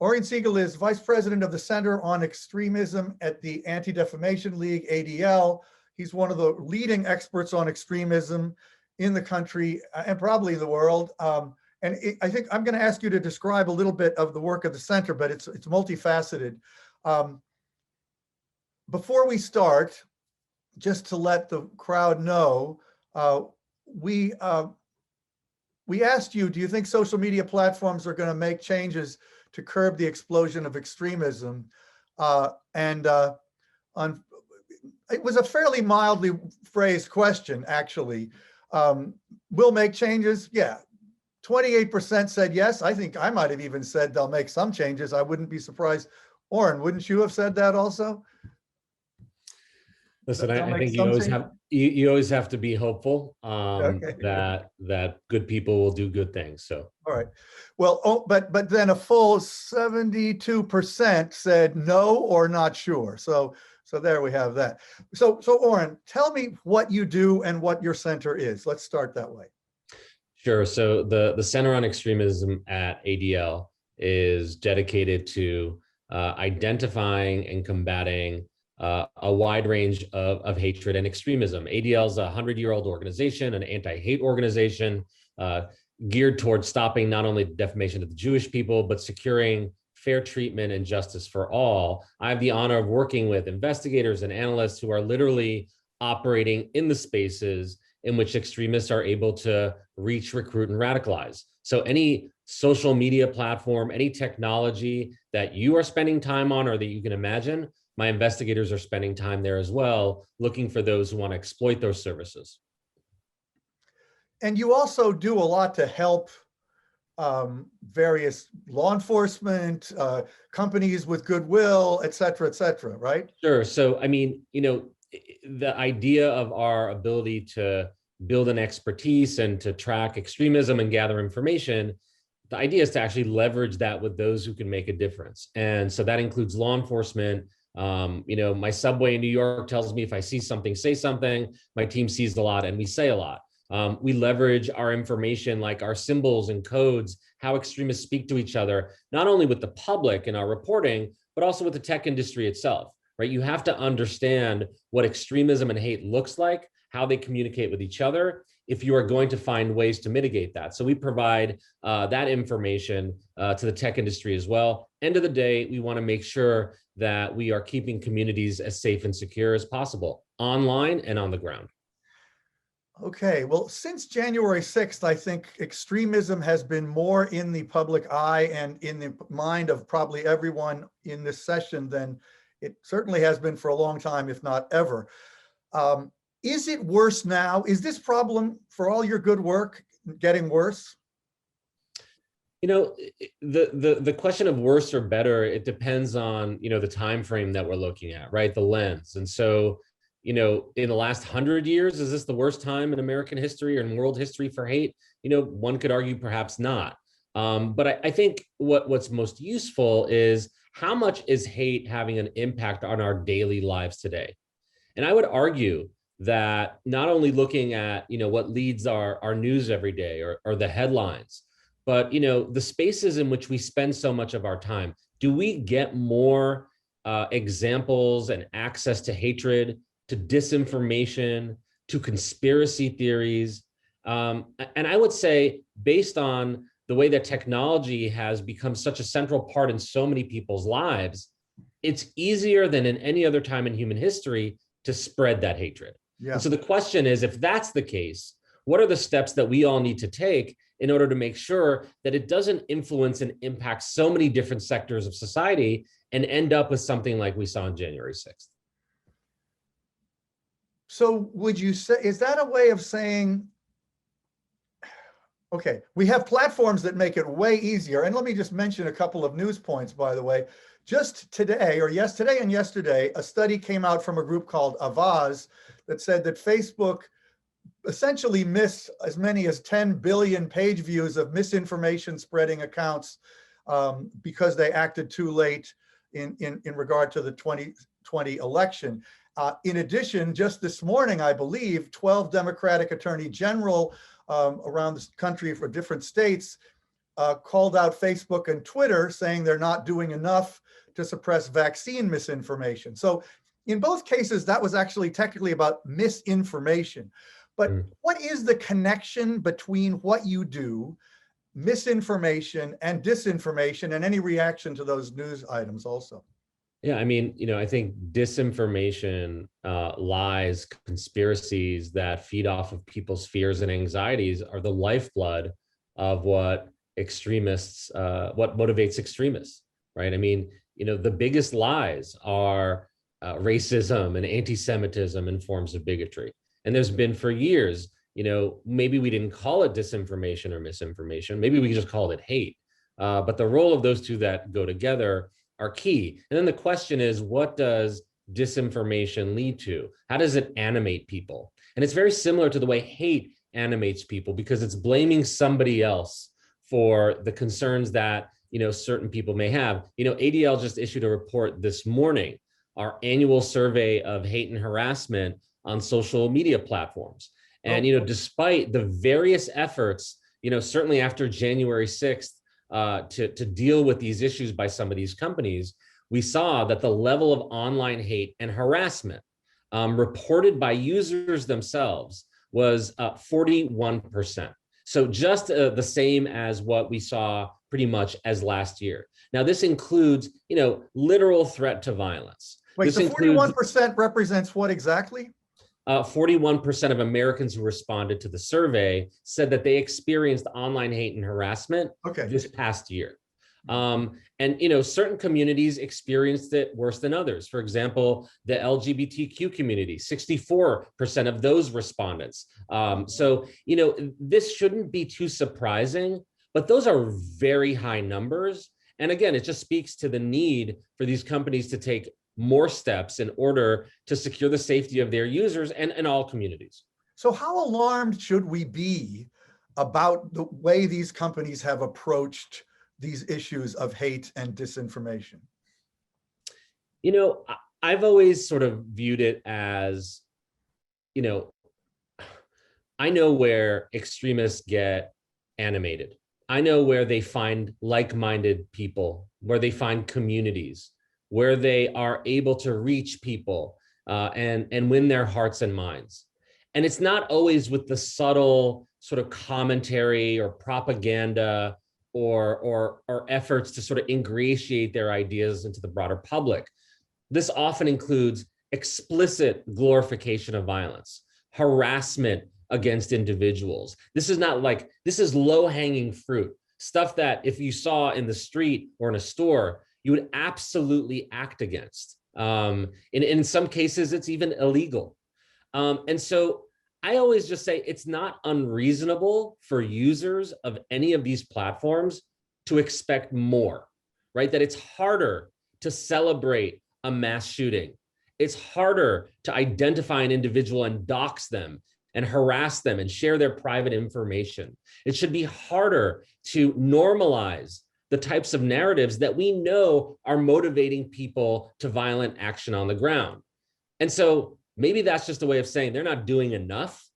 Oren Segal is Vice President of the Center on Extremism at the Anti-Defamation League, ADL. He's one of the leading experts on extremism in the country and probably the world. I think I'm going to ask you to describe a little bit of the work of the center, but it's multifaceted. Before we start, just to let the crowd know, we asked you, do you think social media platforms are going to make changes to curb the explosion of extremism? It was a fairly mildly phrased question, actually. Will make changes? Yeah. 28% said yes. I think I might have even said they'll make some changes. I wouldn't be surprised. Oren, wouldn't you have said that also? Listen, I think you always have to be hopeful Okay. that good people will do good things. So all right. Well, but then a full 72% said no or not sure. So there we have that. So Oren, tell me what you do and what your center is. Let's start that way. Sure. So the Center on Extremism at ADL is dedicated to identifying and combating a wide range of hatred and extremism. ADL is a 100-year-old organization, an anti-hate organization geared towards stopping not only defamation of the Jewish people, but securing fair treatment and justice for all. I have the honor of working with investigators and analysts who are literally operating in the spaces in which extremists are able to reach, recruit, and radicalize. So any social media platform, any technology that you are spending time on or that you can imagine, my investigators are spending time there as well, looking for those who want to exploit those services. And you also do a lot to help various law enforcement, companies with goodwill, et cetera, right? Sure. So, I mean, the idea of our ability to build an expertise and to track extremism and gather information, the idea is to actually leverage that with those who can make a difference. And so that includes law enforcement. My subway in New York tells me if I see something, say something. My team sees a lot and we say a lot. We leverage our information, like our symbols and codes, how extremists speak to each other, not only with the public in our reporting, but also with the tech industry itself, right? You have to understand what extremism and hate looks like, how they communicate with each other, if you are going to find ways to mitigate that. So we provide that information to the tech industry as well. End of the day, we want to make sure that we are keeping communities as safe and secure as possible, online and on the ground. Okay, well, since January 6th, I think extremism has been more in the public eye and in the mind of probably everyone in this session than it certainly has been for a long time, if not ever. Is it worse now? Is this problem, for all your good work, getting worse? The question of worse or better, it depends on, the time frame that we're looking at, right? The lens. And so, in the last 100 years, is this the worst time in American history or in world history for hate? One could argue perhaps not. But I think what's most useful is how much is hate having an impact on our daily lives today? And I would argue that not only looking at, what leads our news every day or the headlines, but, the spaces in which we spend so much of our time, do we get more examples and access to hatred, to disinformation, to conspiracy theories? And I would say, based on the way that technology has become such a central part in so many people's lives, it's easier than in any other time in human history to spread that hatred. Yeah. And so the question is, if that's the case, what are the steps that we all need to take in order to make sure that it doesn't influence and impact so many different sectors of society and end up with something like we saw on January 6th? So would you say, is that a way of saying, okay, we have platforms that make it way easier. And let me just mention a couple of news points, by the way. Just today, or today and yesterday, a study came out from a group called Avaz that said that Facebook essentially missed as many as 10 billion page views of misinformation spreading accounts because they acted too late in regard to the 2020 election. In addition, just this morning, I believe, 12 Democratic Attorney General around the country for different states called out Facebook and Twitter, saying they're not doing enough to suppress vaccine misinformation. So in both cases, that was actually technically about misinformation. But what is the connection between what you do, misinformation and disinformation, and any reaction to those news items also? Yeah, I mean, I think disinformation, lies, conspiracies that feed off of people's fears and anxieties are the lifeblood of what motivates extremists, right? I mean, the biggest lies are racism and anti-Semitism and forms of bigotry. And there's been for years, maybe we didn't call it disinformation or misinformation, maybe we just called it hate. But the role of those two that go together are key. And then the question is, what does disinformation lead to? How does it animate people? And it's very similar to the way hate animates people, because it's blaming somebody else for the concerns that certain people may have. ADL just issued a report this morning, our annual survey of hate and harassment on social media platforms. And despite the various efforts, certainly after January 6th, to deal with these issues by some of these companies, we saw that the level of online hate and harassment reported by users themselves was 41%. So just the same as what we saw pretty much as last year. Now, this includes, literal threat to violence. Wait, this so 41% represents what exactly? 41% of Americans who responded to the survey said that they experienced online hate and harassment this past year. And certain communities experienced it worse than others. For example, the LGBTQ community, 64% of those respondents. So this shouldn't be too surprising, but those are very high numbers. And again, it just speaks to the need for these companies to take more steps in order to secure the safety of their users and all communities. So how alarmed should we be about the way these companies have approached these issues of hate and disinformation? I've always sort of viewed it as, I know where extremists get animated. I know where they find like-minded people, where they find communities, where they are able to reach people and win their hearts and minds. And it's not always with the subtle sort of commentary or propaganda or efforts to sort of ingratiate their ideas into the broader public. This often includes explicit glorification of violence, harassment against individuals. This is low-hanging fruit, stuff that if you saw in the street or in a store, you would absolutely act against. In some cases, it's even illegal. And so I always just say it's not unreasonable for users of any of these platforms to expect more, right? That it's harder to celebrate a mass shooting. It's harder to identify an individual and dox them and harass them and share their private information. It should be harder to normalize the types of narratives that we know are motivating people to violent action on the ground. And so maybe that's just a way of saying they're not doing enough.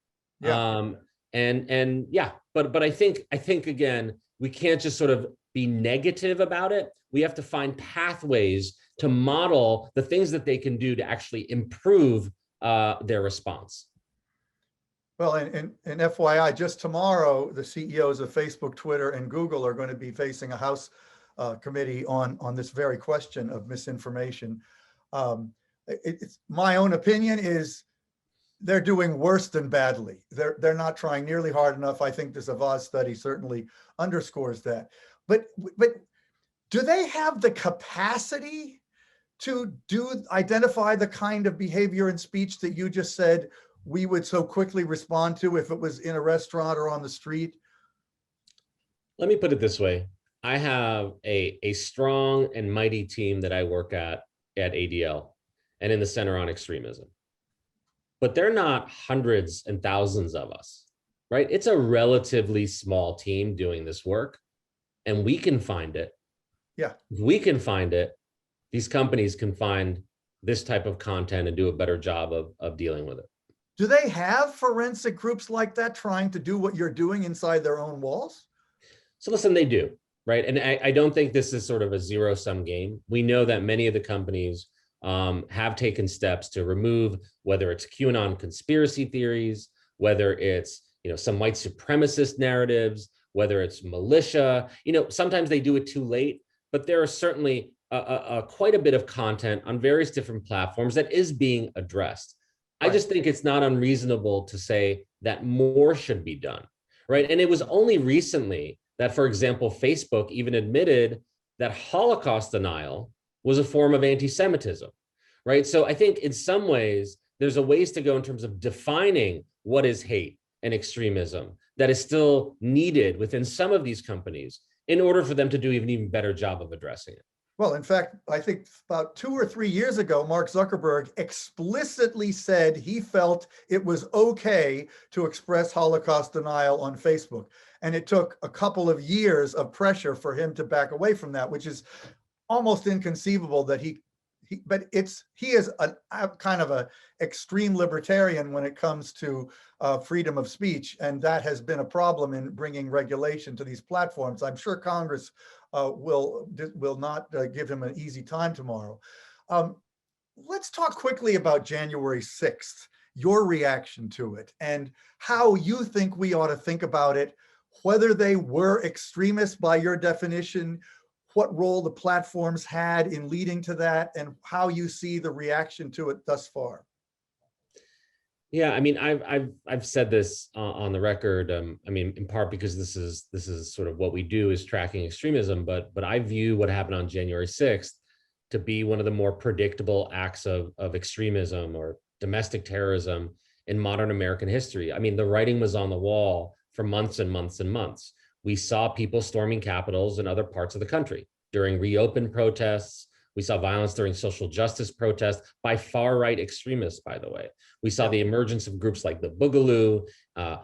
Yeah. But I think again, we can't just sort of be negative about it. We have to find pathways to model the things that they can do to actually improve their response. Well, and FYI, just tomorrow, the CEOs of Facebook, Twitter, and Google are going to be facing a House committee on this very question of misinformation. It's my own opinion is they're doing worse than badly. They're not trying nearly hard enough. I think the Segal study certainly underscores that. But do they have the capacity to identify the kind of behavior and speech that you just said we would so quickly respond to if it was in a restaurant or on the street? Let me put it this way. I have a strong and mighty team that I work at ADL and in the Center on Extremism. But they're not hundreds and thousands of us, right? It's a relatively small team doing this work, and we can find it. Yeah. If we can find it, these companies can find this type of content and do a better job of dealing with it. Do they have forensic groups like that trying to do what you're doing inside their own walls? So listen, they do, right? And I don't think this is sort of a zero-sum game. We know that many of the companies have taken steps to remove, whether it's QAnon conspiracy theories, whether it's some white supremacist narratives, whether it's militia. Sometimes they do it too late, but there are certainly quite a bit of content on various different platforms that is being addressed. I just think it's not unreasonable to say that more should be done, right? And it was only recently that, for example, Facebook even admitted that Holocaust denial was a form of anti-Semitism, right? So I think in some ways, there's a ways to go in terms of defining what is hate and extremism that is still needed within some of these companies in order for them to do an even better job of addressing it. Well, in fact, I think about 2 or 3 years ago, Mark Zuckerberg explicitly said he felt it was okay to express Holocaust denial on Facebook. And it took a couple of years of pressure for him to back away from that, which is almost inconceivable that he is a kind of a extreme libertarian when it comes to freedom of speech, and that has been a problem in bringing regulation to these platforms. I'm sure Congress will not give him an easy time tomorrow. Let's talk quickly about January 6th, your reaction to it, and how you think we ought to think about it, whether they were extremists by your definition, what role the platforms had in leading to that, and how you see the reaction to it thus far. Yeah, I mean, I've said this on the record. I mean, in part because this is sort of what we do, is tracking extremism. But I view what happened on January 6th to be one of the more predictable acts of extremism or domestic terrorism in modern American history. I mean, the writing was on the wall for months and months and months. We saw people storming capitals in other parts of the country during reopen protests. We saw violence during social justice protests by far-right extremists, by the way. We saw the emergence of groups like the Boogaloo,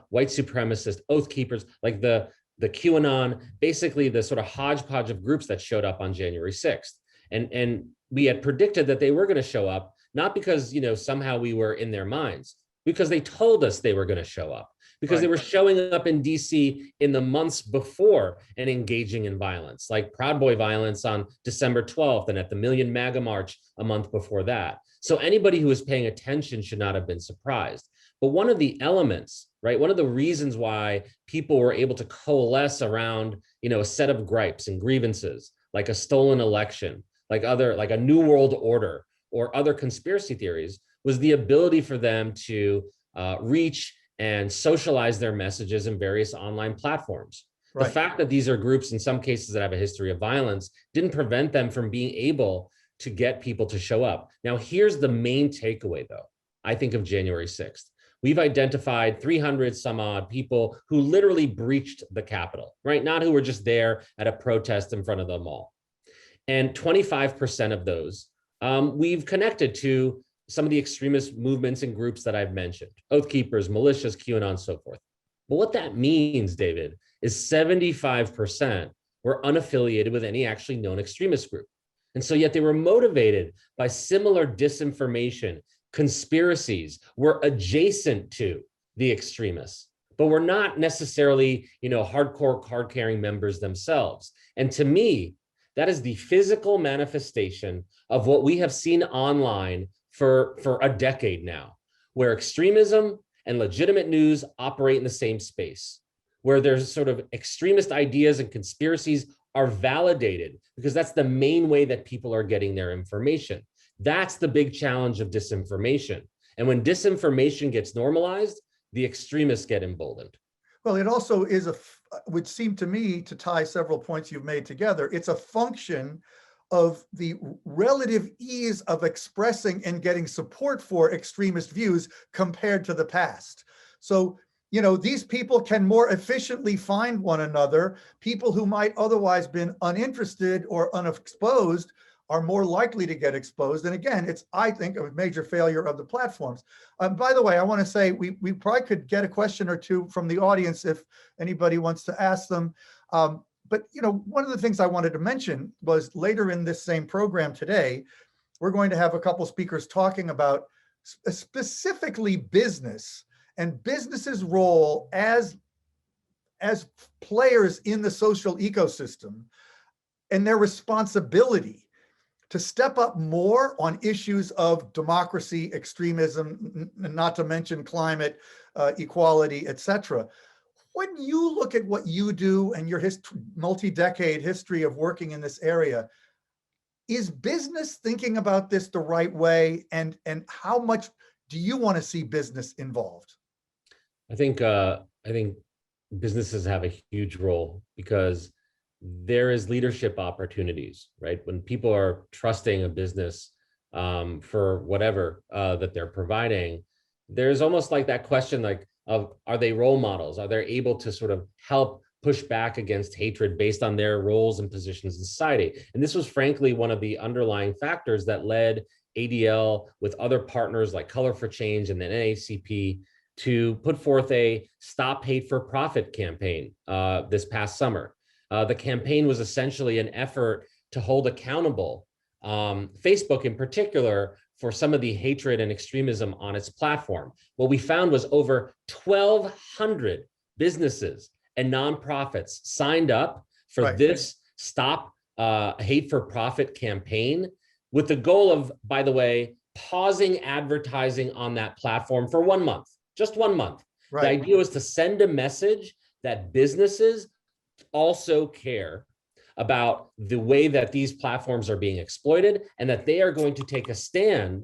white supremacist, Oath Keepers, like the QAnon, basically the sort of hodgepodge of groups that showed up on January 6th. And we had predicted that they were going to show up, not because, somehow we were in their minds, because they told us they were going to show up, because they were showing up in DC in the months before and engaging in violence, like Proud Boy violence on December 12th and at the Million MAGA March a month before that. So anybody who was paying attention should not have been surprised. But one of the elements, right, one of the reasons why people were able to coalesce around, a set of gripes and grievances, like a stolen election, like a new world order or other conspiracy theories, was the ability for them to reach and socialize their messages in various online platforms. The fact that these are groups, in some cases, that have a history of violence didn't prevent them from being able to get people to show up. Now, here's the main takeaway, though, I think, of January 6th. We've identified 300 some odd people who literally breached the Capitol, right? Not who were just there at a protest in front of the mall. And 25% of those we've connected to some of the extremist movements and groups that I've mentioned, Oath Keepers, militias, QAnon, so forth. But what that means, David, is 75% were unaffiliated with any actually known extremist group. And so yet they were motivated by similar disinformation, conspiracies, were adjacent to the extremists, but were not necessarily, hardcore card-carrying members themselves. And to me, that is the physical manifestation of what we have seen online for a decade now, where extremism and legitimate news operate in the same space, where there's sort of extremist ideas and conspiracies are validated, because that's the main way that people are getting their information. That's the big challenge of disinformation. And when disinformation gets normalized, the extremists get emboldened. Well, it also is would seem to me to tie several points you've made together. It's a function of the relative ease of expressing and getting support for extremist views compared to the past. So, these people can more efficiently find one another. People who might otherwise been uninterested or unexposed are more likely to get exposed. And again, it's, I think, a major failure of the platforms. By the way, I want to say we probably could get a question or two from the audience if anybody wants to ask them. But one of the things I wanted to mention was later in this same program today, we're going to have a couple speakers talking about specifically business and business's role as as players in the social ecosystem and their responsibility to step up more on issues of democracy, extremism, not to mention climate, equality, etc. When you look at what you do and your multi-decade history of working in this area, is business thinking about this the right way? And how much do you want to see business involved? I think businesses have a huge role because there is leadership opportunities, right? When people are trusting a business for whatever that they're providing, there's almost like that question, like, of are they role models? Are they able to sort of help push back against hatred based on their roles and positions in society? And this was frankly one of the underlying factors that led ADL with other partners like Color for Change and then NAACP to put forth a Stop Hate for Profit campaign this past summer. The campaign was essentially an effort to hold accountable Facebook in particular for some of the hatred and extremism on its platform. What we found was over 1,200 businesses and nonprofits signed up for this Stop Hate for Profit campaign with the goal of, by the way, pausing advertising on that platform for 1 month, just 1 month. The idea was to send a message that businesses also care about the way that these platforms are being exploited and that they are going to take a stand,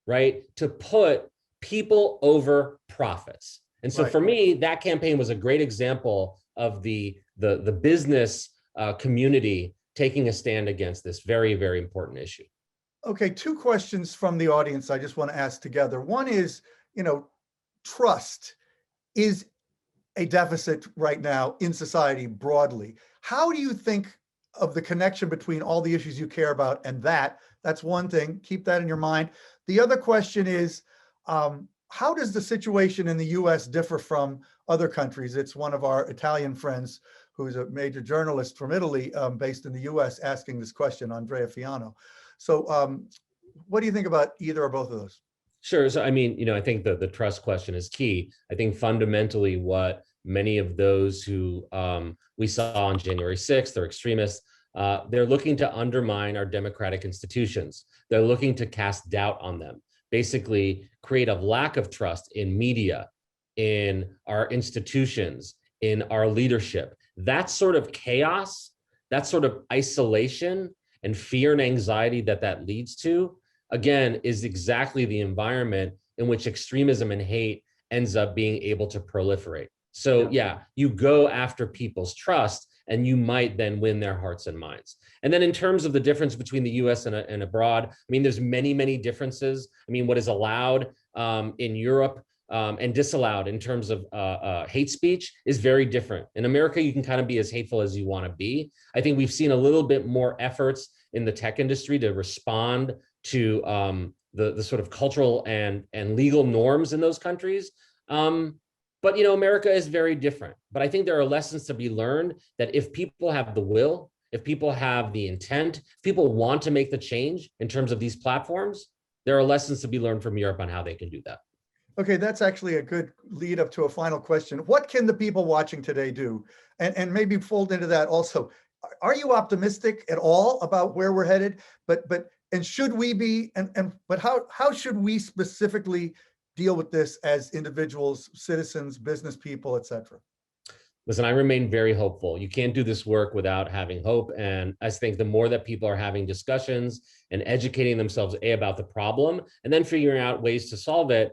right, to put people over profits. And so for me, that campaign was a great example of the business community taking a stand against this very, very important issue. Okay, two questions from the audience I just want to ask together. One is, trust is a deficit right now in society broadly. How do you think of the connection between all the issues you care about and that's one thing, keep that in your mind. The other question is, how does the situation in the US differ from other countries? It's one of our Italian friends who's a major journalist from Italy, based in the US, asking this question, Andrea Fiano. So what do you think about either or both of those? Sure. So, I mean, I think the trust question is key. I think fundamentally what many of those who we saw on January 6th, they're extremists, they're looking to undermine our democratic institutions. They're looking to cast doubt on them, basically create a lack of trust in media, in our institutions, in our leadership. That sort of chaos, that sort of isolation and fear and anxiety that leads to, again, is exactly the environment in which extremism and hate ends up being able to proliferate. So yeah, you go after people's trust and you might then win their hearts and minds. And then in terms of the difference between the US and abroad, I mean, there's many, many differences. I mean, what is allowed in Europe and disallowed in terms of hate speech is very different. In America, you can kind of be as hateful as you want to be. I think we've seen a little bit more efforts in the tech industry to respond to the sort of cultural and legal norms in those countries. But America is very different. But I think there are lessons to be learned that if people have the will, if people have the intent, if people want to make the change in terms of these platforms, there are lessons to be learned from Europe on how they can do that. Okay, that's actually a good lead up to a final question. What can the people watching today do? And maybe fold into that also, are you optimistic at all about where we're headed? And should we be, but how should we specifically deal with this as individuals, citizens, business people, et cetera? Listen, I remain very hopeful. You can't do this work without having hope. And I think the more that people are having discussions and educating themselves about the problem and then figuring out ways to solve it,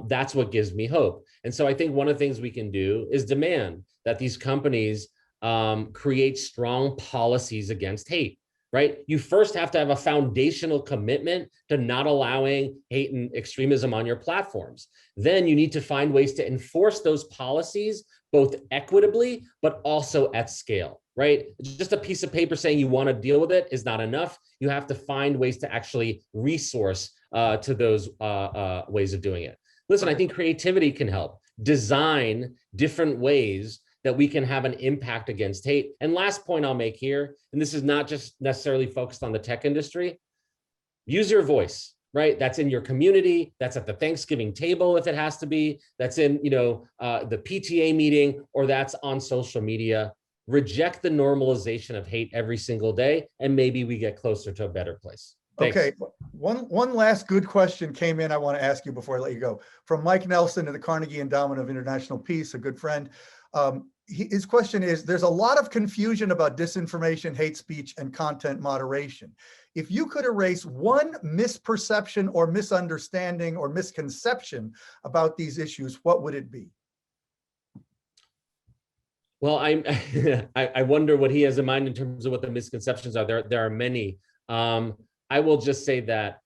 that's what gives me hope. And so I think one of the things we can do is demand that these companies create strong policies against hate. Right? You first have to have a foundational commitment to not allowing hate and extremism on your platforms. Then you need to find ways to enforce those policies, both equitably, but also at scale, right? Just a piece of paper saying you want to deal with it is not enough. You have to find ways to actually resource to those ways of doing it. Listen, I think creativity can help. Design different ways that we can have an impact against hate. And last point I'll make here, and this is not just necessarily focused on the tech industry, use your voice, right? That's in your community. That's at the Thanksgiving table if it has to be. That's in, the PTA meeting, or that's on social media. Reject the normalization of hate every single day, and maybe we get closer to a better place. Thanks. Okay, one last good question came in I want to ask you before I let you go. From Mike Nelson of the Carnegie Endowment of International Peace, a good friend. His question is, there's a lot of confusion about disinformation, hate speech, and content moderation. If you could erase one misperception or misunderstanding or misconception about these issues, what would it be? Well, I wonder what he has in mind in terms of what the misconceptions are. There are many. I will just say that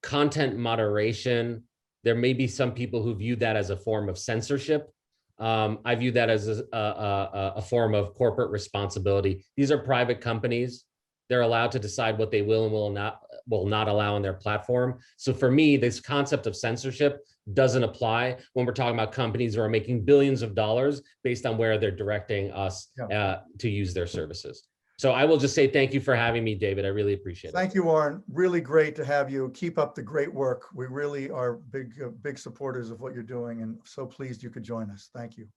content moderation, there may be some people who view that as a form of censorship. I view that as a form of corporate responsibility. These are private companies. They're allowed to decide what they will and will not allow on their platform. So for me, this concept of censorship doesn't apply when we're talking about companies who are making billions of dollars based on where they're directing us to use their services. So I will just say thank you for having me, David. I really appreciate it. Thank you, Oren. Really great to have you. Keep up the great work. We really are big supporters of what you're doing, and so pleased you could join us. Thank you.